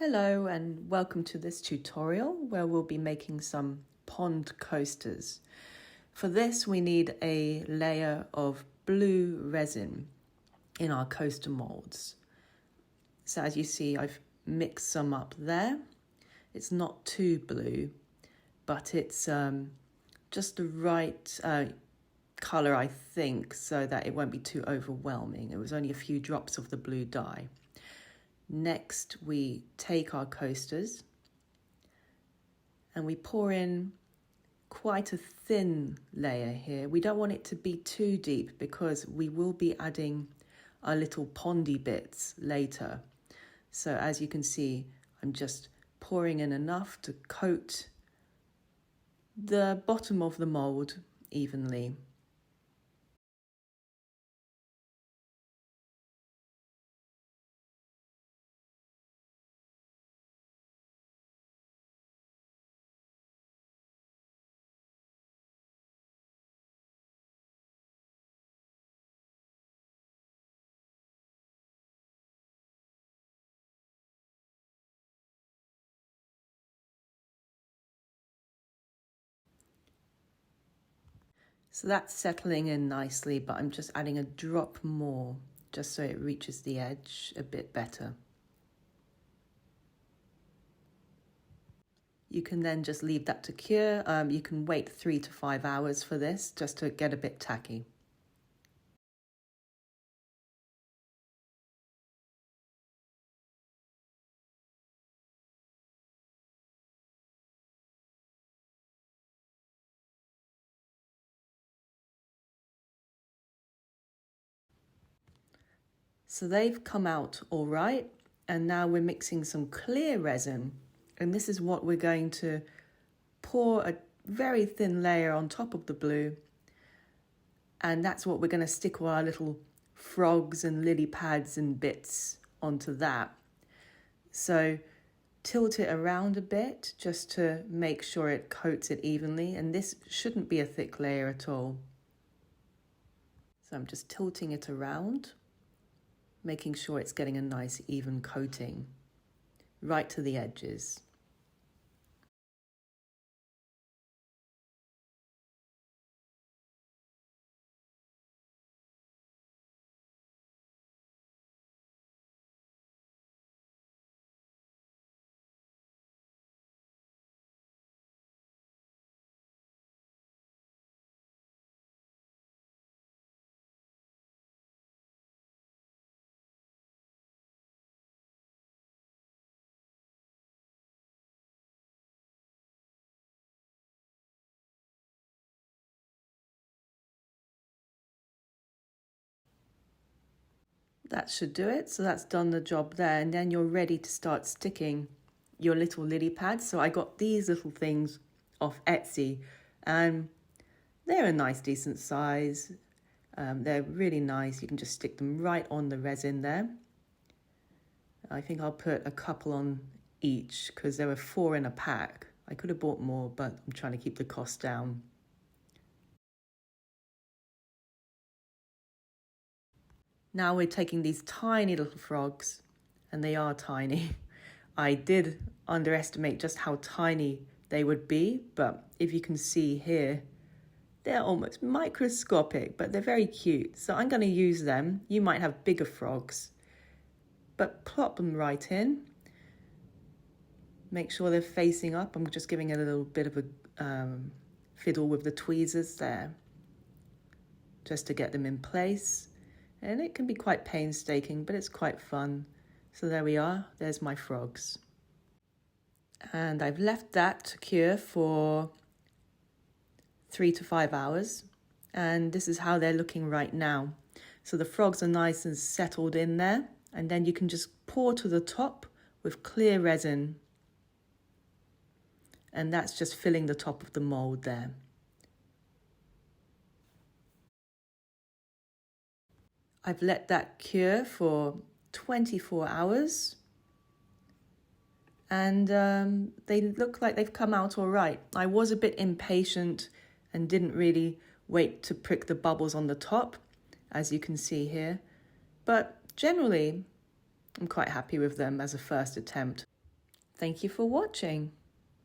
Hello and welcome to this tutorial where we'll be making some pond coasters. For this we need a layer of blue resin in our coaster molds. So as you see, I've mixed some up there. It's not too blue, but it's just the right colour, I think, so that it won't be too overwhelming. It was only a few drops of the blue dye. Next, we take our coasters and we pour in quite a thin layer here. We don't want it to be too deep because we will be adding our little pondy bits later. So as you can see, I'm just pouring in enough to coat the bottom of the mould evenly. So that's settling in nicely, but I'm just adding a drop more just so it reaches the edge a bit better. You can then just leave that to cure. You can wait 3 to 5 hours for this just to get a bit tacky. So they've come out all right, and now we're mixing some clear resin, and this is what we're going to pour a very thin layer on top of the blue, and that's what we're going to stick all our little frogs and lily pads and bits onto that. So tilt it around a bit just to make sure it coats it evenly, and this shouldn't be a thick layer at all. So I'm just tilting it around, making sure it's getting a nice even coating right to the edges. That should do it. So that's done the job there. And then you're ready to start sticking your little lily pads. So I got these little things off Etsy and they're a nice decent size. They're really nice. You can just stick them right on the resin there. I think I'll put a couple on each because there were 4 in a pack. I could have bought more, but I'm trying to keep the cost down. Now we're taking these tiny little frogs, and they are tiny. I did underestimate just how tiny they would be, but if you can see here, they're almost microscopic, but they're very cute. So I'm going to use them. You might have bigger frogs, but plop them right in. Make sure they're facing up. I'm just giving a little bit of a fiddle with the tweezers there, just to get them in place. And it can be quite painstaking, but it's quite fun. So there we are, there's my frogs. And I've left that to cure for 3 to 5 hours. And this is how they're looking right now. So the frogs are nice and settled in there. And then you can just pour to the top with clear resin. And that's just filling the top of the mold there. I've let that cure for 24 hours and they look like they've come out all right. I was a bit impatient and didn't really wait to prick the bubbles on the top, as you can see here, but generally I'm quite happy with them as a first attempt. Thank you for watching.